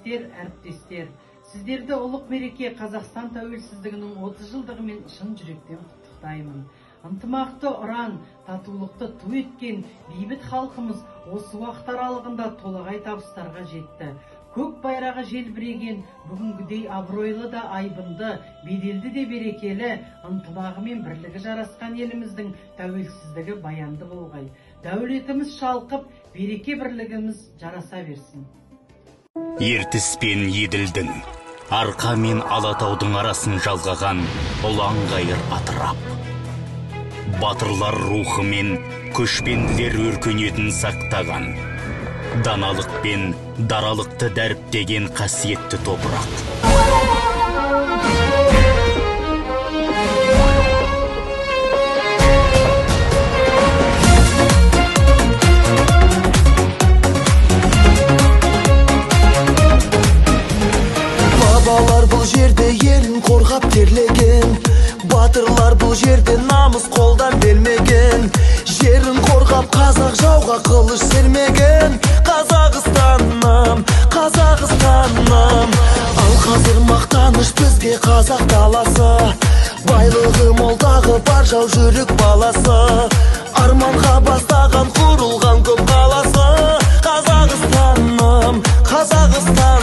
журналисттер, әріптестер, сіздерді ұлық мереке Қазақстан тәуелсіздігінің 30 жылдығымен шын жүректен құттықтаймын. Ынтымақты ұран, татулықты ту еткен бейбіт халқымыз осы уақыт аралығында толағай табыстарға жетті. Көк байрағы желбіреген бүгінгідей абыройлы да айбынды, беделді де берекелі, ынтымағы мен бірлігі жарасқан еліміздің тәуелсіздігі баянды болғай. Дәулетіміз шалқып, береке бірлігіміз жараса берсін. Ертіс пен Еділдің, Арқа мен Алатаудың арасын жалғаған ұлан ғайыр атырап. Батырлар рухы мен көшпенділер өркениетін сақтаған, даналық пен даралықты дәріптеген қасиетті топырақ. Бабалар бұл жерде елін қорғап терлеген, батырлар бұл жерде намыс қолдан бермеген, жерін қорғап қазақ жауға қылыш сермеген. Қазақстаным, Қазақстаным, ал қазір мақтаныш бізге қазақ даласы, байлығы молдағы бар жау жүрек баласы, арманға бастаған құрылған көп қаласы. Қазақстаным, Қазақстаным.